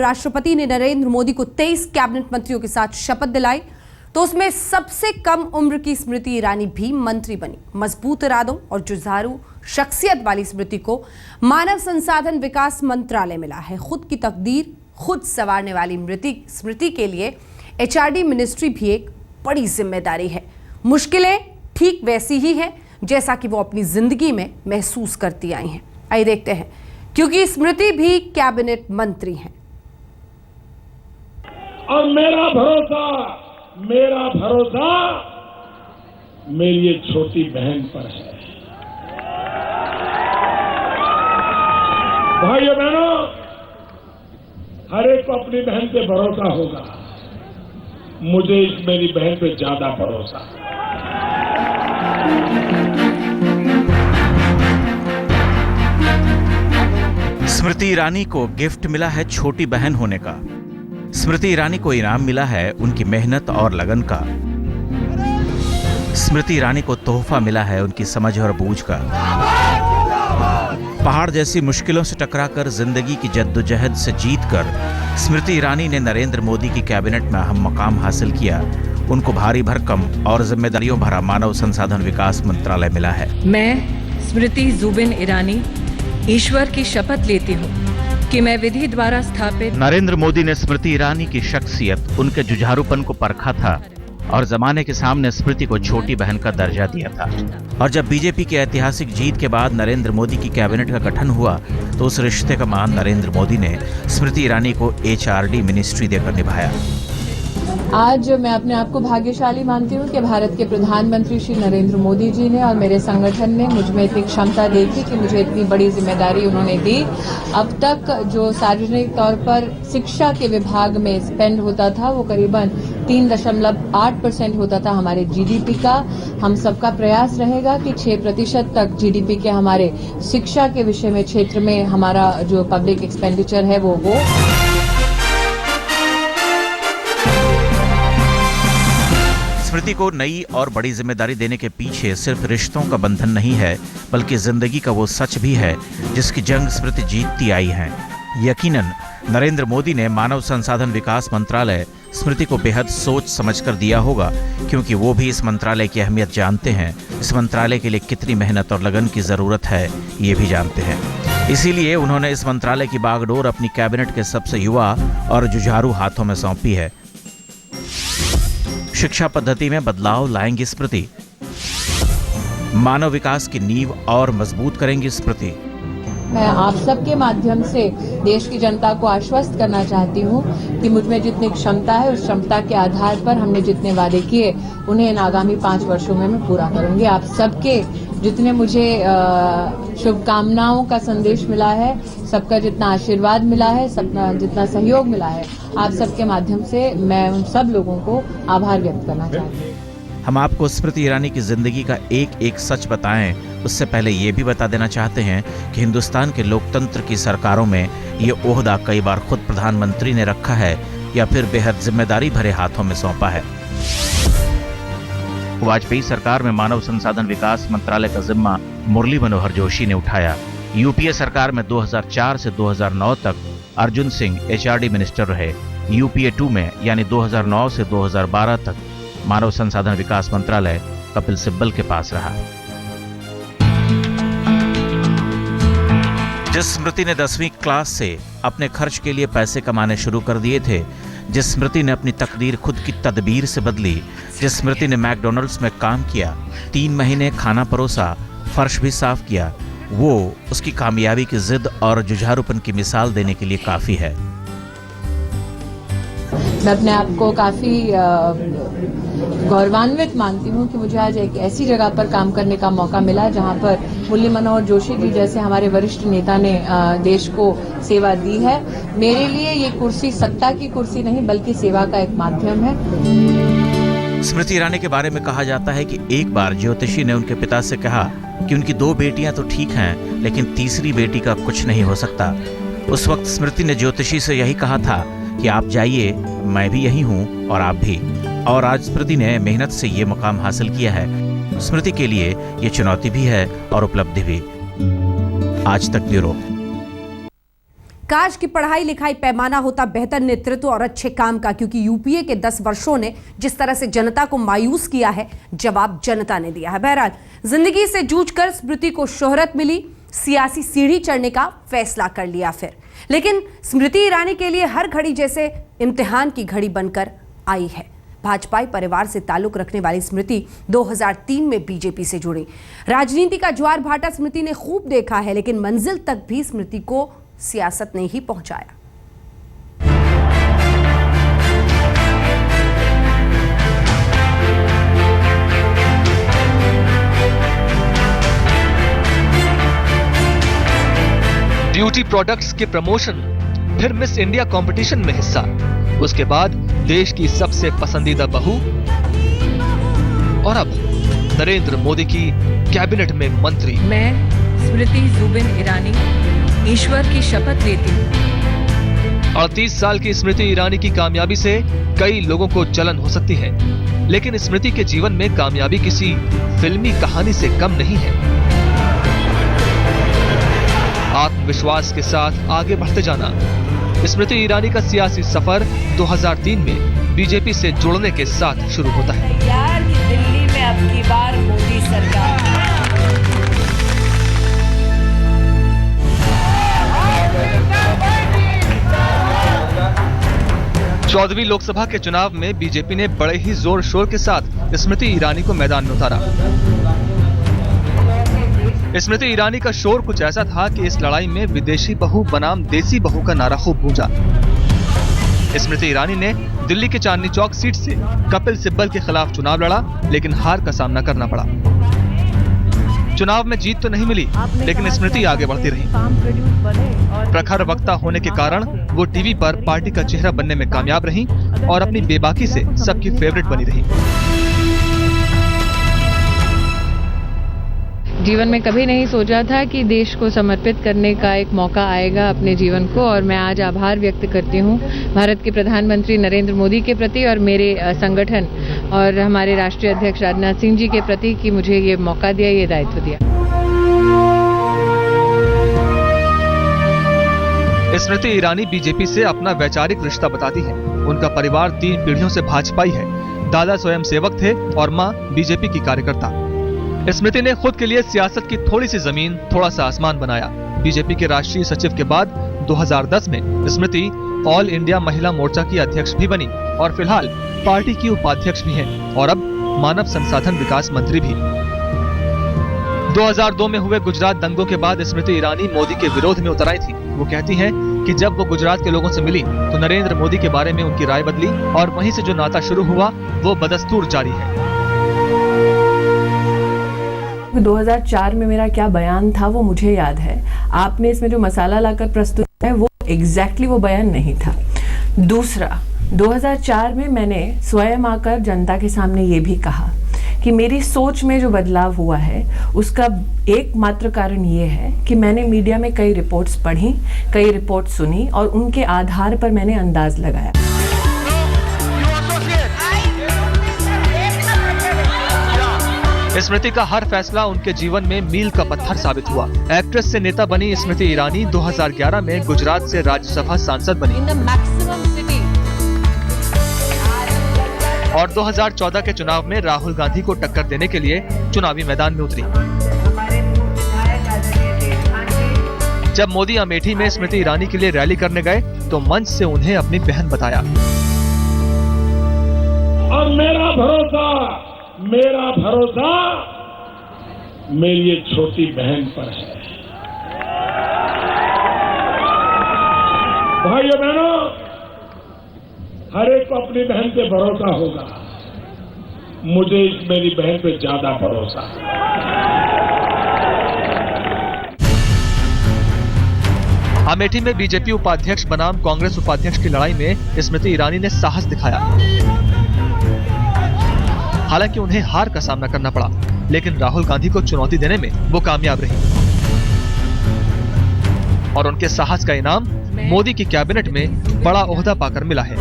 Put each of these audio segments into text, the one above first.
राष्ट्रपति ने नरेंद्र मोदी को 23 कैबिनेट मंत्रियों के साथ शपथ दिलाई, तो उसमें सबसे कम उम्र की स्मृति ईरानी भी मंत्री बनी। मजबूत इरादों और जुझारू शख्सियत वाली स्मृति को मानव संसाधन विकास मंत्रालय मिला है। खुद की तकदीर खुद संवारने वाली स्मृति के लिए एचआरडी मिनिस्ट्री भी एक बड़ी जिम्मेदारी है। मुश्किलें ठीक वैसी ही हैं जैसा कि वो अपनी जिंदगी में महसूस करती आई हैं। आइए देखते हैं, क्योंकि स्मृति भी कैबिनेट मंत्री हैं। और मेरा भरोसा मेरी एक छोटी बहन पर है। भाइयों बहनों, हर एक को अपनी बहन पे भरोसा होगा। मुझे इस मेरी बहन पे ज्यादा भरोसा है। स्मृति ईरानी को गिफ्ट मिला है छोटी बहन होने का। स्मृति ईरानी को इनाम मिला है उनकी मेहनत और लगन का। स्मृति ईरानी को तोहफा मिला है उनकी समझ और बूझ का। पहाड़ जैसी मुश्किलों से टकराकर जिंदगी की जद्दोजहद से जीतकर स्मृति ईरानी ने नरेंद्र मोदी की कैबिनेट में अहम मकाम हासिल किया। उनको भारी भरकम और जिम्मेदारियों भरा मानव संसाधन विकास मंत्रालय मिला है। मैं स्मृति जुबिन ईरानी ईश्वर की शपथ लेती हूँ कि मैं विधि द्वारा स्थापित। नरेंद्र मोदी ने स्मृति ईरानी की शख्सियत, उनके जुझारूपन को परखा था और जमाने के सामने स्मृति को छोटी बहन का दर्जा दिया था। और जब बीजेपी की ऐतिहासिक जीत के बाद नरेंद्र मोदी की कैबिनेट का गठन हुआ, तो उस रिश्ते का मान नरेंद्र मोदी ने स्मृति ईरानी को एचआरडी मिनिस्ट्री देकर निभाया। आज मैं अपने आप को भाग्यशाली मानती हूँ कि भारत के प्रधानमंत्री श्री नरेंद्र मोदी जी ने और मेरे संगठन ने मुझ में इतनी क्षमता देखी कि मुझे इतनी बड़ी जिम्मेदारी उन्होंने दी। अब तक जो सार्वजनिक तौर पर शिक्षा के विभाग में स्पेंड होता था वो करीबन 3.8% होता था हमारे जीडीपी का। हम सबका प्रयास रहेगा कि 6% तक जीडीपी के हमारे शिक्षा के विषय में क्षेत्र में हमारा जो पब्लिक एक्सपेंडिचर है वो हो। स्मृति को नई और बड़ी जिम्मेदारी देने के पीछे सिर्फ रिश्तों का बंधन नहीं है, बल्कि जिंदगी का वो सच भी है जिसकी जंग स्मृति जीतती आई है। यकीनन नरेंद्र मोदी ने मानव संसाधन विकास मंत्रालय स्मृति को बेहद सोच समझकर दिया होगा, क्योंकि वो भी इस मंत्रालय की अहमियत जानते हैं। इस मंत्रालय के लिए कितनी मेहनत और लगन की जरूरत है ये भी जानते हैं। इसीलिए उन्होंने इस मंत्रालय की बागडोर अपनी कैबिनेट के सबसे युवा और जुझारू हाथों में सौंपी है। शिक्षा पद्धति में बदलाव लाएंगी स्मृति, मानव विकास की नींव और मजबूत करेंगी स्मृति। मैं आप सबके माध्यम से देश की जनता को आश्वस्त करना चाहती हूँ कि मुझ में जितनी क्षमता है उस क्षमता के आधार पर हमने जितने वादे किए उन्हें इन आगामी 5 वर्षों में मैं पूरा करूंगी। आप सबके जितने मुझे शुभकामनाओं का संदेश मिला है, सबका जितना आशीर्वाद मिला है, सबका जितना सहयोग मिला है, आप सबके माध्यम से मैं उन सब लोगों को आभार व्यक्त करना चाहती हूँ। हम आपको स्मृति ईरानी की जिंदगी का एक एक सच बताएं, उससे पहले ये भी बता देना चाहते हैं कि हिंदुस्तान के लोकतंत्र की सरकारों में ये ओहदा कई बार खुद प्रधानमंत्री ने रखा है या फिर बेहद जिम्मेदारी भरे हाथों में सौंपा है। वाजपेयी सरकार में मानव संसाधन विकास मंत्रालय का जिम्मा मुरली मनोहर जोशी ने उठाया। यूपीए सरकार में 2004 से 2009 तक अर्जुन सिंह एचआरडी मिनिस्टर रहे। यूपीए 2 में यानी 2009 से 2012 तक मानव संसाधन विकास मंत्रालय कपिल सिब्बल के पास रहा। जिस स्मृति ने 10वीं क्लास से अपने खर्च के लिए पैसे कमाने शुरू कर दिए थे, जिस स्मृति ने अपनी तकदीर खुद की तदबीर से बदली, जिस स्मृति ने मैकडॉनल्ड्स में काम किया, 3 महीने खाना परोसा, फर्श भी साफ किया, वो उसकी कामयाबी की जिद और जुझारूपन की मिसाल देने के लिए काफी है। मैं अपने आप को काफी गौरवान्वित मानती हूँ कि मुझे आज एक ऐसी जगह पर काम करने का मौका मिला जहाँ पर मुरली मनोहर जोशी जी जैसे हमारे वरिष्ठ नेता ने देश को सेवा दी है। मेरे लिए ये कुर्सी सत्ता की कुर्सी नहीं बल्कि सेवा का एक माध्यम है। स्मृति ईरानी के बारे में कहा जाता है कि एक बार ज्योतिषी ने उनके पिता से कहा कि उनकी 2 बेटियां तो ठीक हैं, लेकिन तीसरी बेटी का कुछ नहीं हो सकता। उस वक्त स्मृति ने ज्योतिषी से यही कहा था कि आप जाइए, मैं भी यही हूँ और आप भी। और आज स्मृति ने मेहनत से ये मुकाम हासिल किया है। स्मृति के लिए ये चुनौती भी है और उपलब्धि भी। आज तक ब्यूरो। काश की पढ़ाई लिखाई पैमाना होता बेहतर नेतृत्व और अच्छे काम का, क्योंकि यूपीए के 10 वर्षों ने जिस तरह से जनता को मायूस किया है, जवाब जनता ने दिया है। बहरहाल जिंदगी से जूझकर स्मृति को शोहरत मिली, सियासी सीढ़ी चढ़ने का फैसला कर लिया फिर। लेकिन स्मृति ईरानी के लिए हर घड़ी जैसे इम्तिहान की घड़ी बनकर आई है। भाजपाई परिवार से ताल्लुक रखने वाली स्मृति 2003 में बीजेपी से जुड़ी। राजनीति का ज्वार भाटा स्मृति ने खूब देखा है, लेकिन मंजिल तक भी स्मृति को सियासत ने ही पहुंचाया। ब्यूटी प्रोडक्ट्स के प्रमोशन, फिर मिस इंडिया कंपटीशन में हिस्सा, उसके बाद देश की सबसे पसंदीदा बहू और अब नरेंद्र मोदी की कैबिनेट में मंत्री। मैं स्मृति जुबिन ईरानी ईश्वर की शपथ लेती हूँ। 38 साल की स्मृति ईरानी की कामयाबी से कई लोगों को जलन हो सकती है, लेकिन स्मृति के जीवन में कामयाबी किसी फिल्मी कहानी से कम नहीं है। आत्मविश्वास के साथ आगे बढ़ते जाना। स्मृति ईरानी का सियासी सफर 2003 में बीजेपी से जुड़ने के साथ शुरू होता है। यार कि दिल्ली में अब की बार मोदी सरकार। चौदहवीं लोकसभा के चुनाव में बीजेपी ने बड़े ही जोर शोर के साथ स्मृति ईरानी को मैदान में उतारा। स्मृति ईरानी का शोर कुछ ऐसा था कि इस लड़ाई में विदेशी बहू बनाम देसी बहू का नारा खूब गूंजा। स्मृति ईरानी ने दिल्ली के चांदनी चौक सीट से कपिल सिब्बल के खिलाफ चुनाव लड़ा, लेकिन हार का सामना करना पड़ा। चुनाव में जीत तो नहीं मिली, लेकिन स्मृति आगे बढ़ती रही। प्रखर वक्ता होने के कारण वो टीवी पर पार्टी का चेहरा बनने में कामयाब रही और अपनी बेबाकी से सबकी फेवरेट बनी रही। जीवन में कभी नहीं सोचा था कि देश को समर्पित करने का एक मौका आएगा अपने जीवन को, और मैं आज आभार व्यक्त करती हूँ भारत के प्रधानमंत्री नरेंद्र मोदी के प्रति और मेरे संगठन और हमारे राष्ट्रीय अध्यक्ष राजनाथ सिंह जी के प्रति कि मुझे ये मौका दिया, ये दायित्व दिया। स्मृति ईरानी बीजेपी से अपना वैचारिक रिश्ता बताती है। उनका परिवार 3 पीढ़ियों से भाजपाई है। दादा स्वयं सेवक थे और माँ बीजेपी की कार्यकर्ता। स्मृति ने खुद के लिए सियासत की थोड़ी सी जमीन, थोड़ा सा आसमान बनाया। बीजेपी के राष्ट्रीय सचिव के बाद 2010 में स्मृति ऑल इंडिया महिला मोर्चा की अध्यक्ष भी बनी और फिलहाल पार्टी की उपाध्यक्ष भी हैं और अब मानव संसाधन विकास मंत्री भी। 2002 में हुए गुजरात दंगों के बाद स्मृति ईरानी मोदी के विरोध में उतर आई थी। वो कहती हैं कि जब वो गुजरात के लोगों से मिली तो नरेंद्र मोदी के बारे में उनकी राय बदली और वहीं से जो नाता शुरू हुआ वो बदस्तूर जारी है। 2004 में मेरा क्या बयान था वो मुझे याद है। आपने इसमें जो मसाला लाकर प्रस्तुत है वो एग्जैक्टली वो बयान नहीं था। दूसरा, 2004 में मैंने स्वयं आकर जनता के सामने ये भी कहा कि मेरी सोच में जो बदलाव हुआ है उसका एकमात्र कारण ये है कि मैंने मीडिया में कई रिपोर्ट्स पढ़ी, कई रिपोर्ट सुनी और उनके आधार पर मैंने अंदाज लगाया। स्मृति का हर फैसला उनके जीवन में मील का पत्थर साबित हुआ। एक्ट्रेस से नेता बनी स्मृति ईरानी 2011 में गुजरात से राज्यसभा सांसद बनी और 2014 के चुनाव में राहुल गांधी को टक्कर देने के लिए चुनावी मैदान में उतरी। जब मोदी अमेठी में स्मृति ईरानी के लिए रैली करने गए तो मंच से उन्हें अपनी बहन बताया। और मेरा भरोसा मेरी ये छोटी बहन पर है। भाइयों बहनों, हर एक को अपनी बहन पे भरोसा होगा। मुझे इस मेरी बहन पे ज्यादा भरोसा है। अमेठी में बीजेपी उपाध्यक्ष बनाम कांग्रेस उपाध्यक्ष की लड़ाई में स्मृति ईरानी ने साहस दिखाया। हालांकि उन्हें हार का सामना करना पड़ा, लेकिन राहुल गांधी को चुनौती देने में वो कामयाब रही और उनके साहस का इनाम मोदी की कैबिनेट में बड़ा ओहदा पाकर मिला है।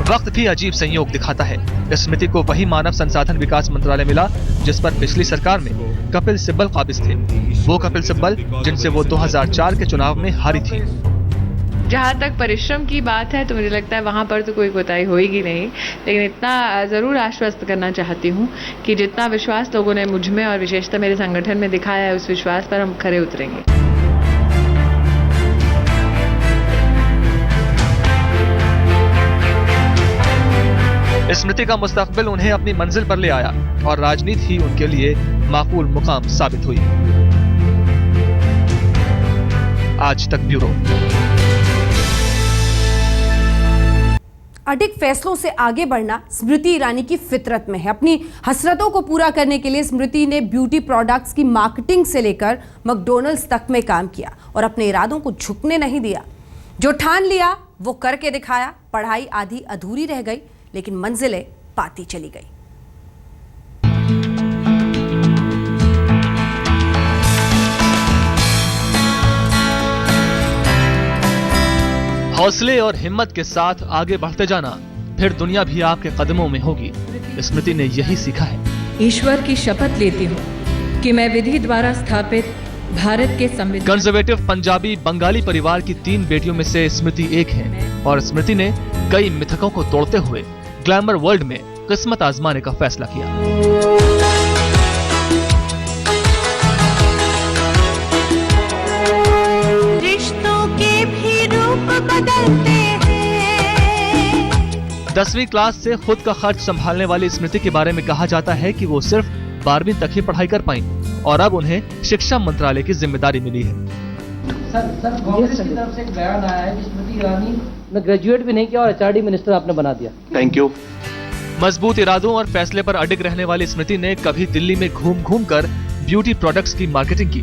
वक्त भी अजीब संयोग दिखाता है। स्मृति को वही मानव संसाधन विकास मंत्रालय मिला जिस पर पिछली सरकार में कपिल सिब्बल काबिज थे। वो कपिल सिब्बल जिनसे वो 2004 के चुनाव में हारी थी। जहाँ तक परिश्रम की बात है तो मुझे लगता है वहाँ पर तो कोई कोताही होएगी नहीं, लेकिन इतना ज़रूर आश्वस्त करना चाहती हूँ कि जितना विश्वास लोगों ने मुझ में और विशेषतः मेरे संगठन में दिखाया है, उस विश्वास पर हम खरे उतरेंगे। स्मृति का मुस्तकबिल उन्हें अपनी मंजिल पर ले आया और राजनीति ही उनके लिए माकूल मुकाम साबित हुई। आज तक ब्यूरो। अडिग फैसलों से आगे बढ़ना स्मृति ईरानी की फितरत में है। अपनी हसरतों को पूरा करने के लिए स्मृति ने ब्यूटी प्रोडक्ट्स की मार्केटिंग से लेकर मैकडॉनल्ड्स तक में काम किया और अपने इरादों को झुकने नहीं दिया। जो ठान लिया वो करके दिखाया। पढ़ाई आधी अधूरी रह गई लेकिन मंजिलें पाती चली गई। हौसले और हिम्मत के साथ आगे बढ़ते जाना, फिर दुनिया भी आपके कदमों में होगी। स्मृति ने यही सीखा है। ईश्वर की शपथ लेती हूँ कि मैं विधि द्वारा स्थापित भारत के संविधान। कंजर्वेटिव पंजाबी बंगाली परिवार की 3 बेटियों में से स्मृति एक है और स्मृति ने कई मिथकों को तोड़ते हुए ग्लैमर वर्ल्ड में किस्मत आजमाने का फैसला किया। रिश्तों के भी रूप बदलते हैं। 10वीं क्लास से खुद का खर्च संभालने वाली स्मृति के बारे में कहा जाता है कि वो सिर्फ 12वीं तक ही पढ़ाई कर पाई और अब उन्हें शिक्षा मंत्रालय की जिम्मेदारी मिली है। सर कांग्रेस की तरफ से एक बयान आया है कि स्मृति ईरानी ने ग्रेजुएट भी नहीं किया और एचआरडी मिनिस्टर आपने बना दिया। Thank you. मजबूत इरादों और फैसले पर अडिग रहने वाली स्मृति ने कभी दिल्ली में घूम घूम कर ब्यूटी प्रोडक्ट्स की मार्केटिंग की।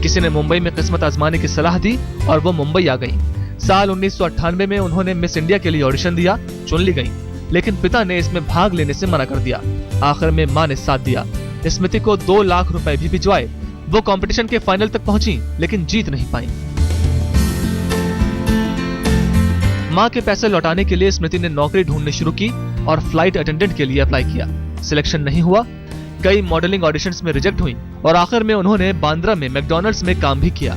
किसी ने मुंबई में किस्मत आजमाने की सलाह दी और वो मुंबई आ गई। साल 1998 में उन्होंने मिस इंडिया के लिए ऑडिशन दिया, चुन ली गई, लेकिन पिता ने इसमें भाग लेने से मना कर दिया। आखिर में मां ने साथ दिया। स्मृति को 2 लाख रुपए भी भिजवाए। वो कंपटीशन के फाइनल तक पहुंची लेकिन जीत नहीं पाई। मां के पैसे लौटाने के लिए स्मृति ने नौकरी ढूंढनी शुरू की और फ्लाइट अटेंडेंट के लिए अप्लाई किया। सिलेक्शन नहीं हुआ। कई मॉडलिंग ऑडिशंस में रिजेक्ट हुई और आखिर में उन्होंने बांद्रा में मैकडॉनल्ड्स में काम भी किया।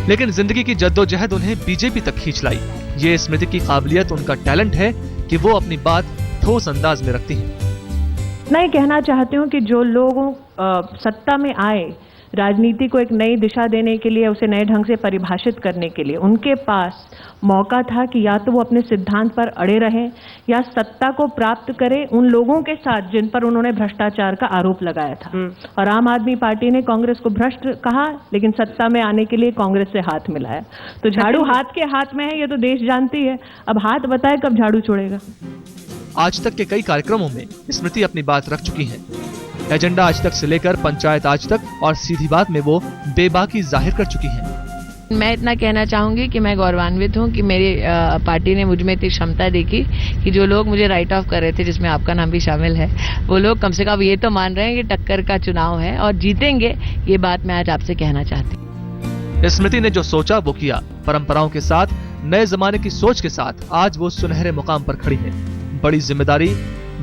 लेकिन जिंदगी की जद्दोजहद उन्हें बीजेपी तक खींच लाई। ये स्मृति की काबिलियत, उनका टैलेंट है कि वो अपनी बात ठोस अंदाज में रखती हैं। मैं ये कहना चाहती हूँ कि जो लोग सत्ता में आए राजनीति को एक नई दिशा देने के लिए, उसे नए ढंग से परिभाषित करने के लिए, उनके पास मौका था कि या तो वो अपने सिद्धांत पर अड़े रहें या सत्ता को प्राप्त करें उन लोगों के साथ जिन पर उन्होंने भ्रष्टाचार का आरोप लगाया था। और आम आदमी पार्टी ने कांग्रेस को भ्रष्ट कहा लेकिन सत्ता में आने के लिए कांग्रेस से हाथ मिलाया। तो झाड़ू हाथ के हाथ में है, ये तो देश जानती है। अब हाथ बताए कब झाड़ू छोड़ेगा। आज तक के कई कार्यक्रमों में स्मृति अपनी बात रख चुकी हैं। एजेंडा आज तक से लेकर पंचायत आज तक और सीधी बात में वो बेबाकी जाहिर कर चुकी हैं। मैं इतना कहना चाहूंगी कि मैं गौरवान्वित हूं कि मेरी पार्टी ने मुझ में इतनी क्षमता देखी कि जो लोग मुझे राइट ऑफ कर रहे थे, जिसमें आपका नाम भी शामिल है, वो लोग कम से कम ये तो मान रहे हैं कि टक्कर का चुनाव है और जीतेंगे। ये बात मैं आज आपसे कहना चाहती हूँ। स्मृति ने जो सोचा वो किया। परंपराओं के साथ, नए जमाने की सोच के साथ आज वो सुनहरे मुकाम पर खड़ी है। बड़ी जिम्मेदारी,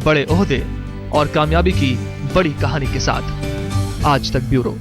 बड़े ओहदे और कामयाबी की बड़ी कहानी के साथ। आज तक ब्यूरो।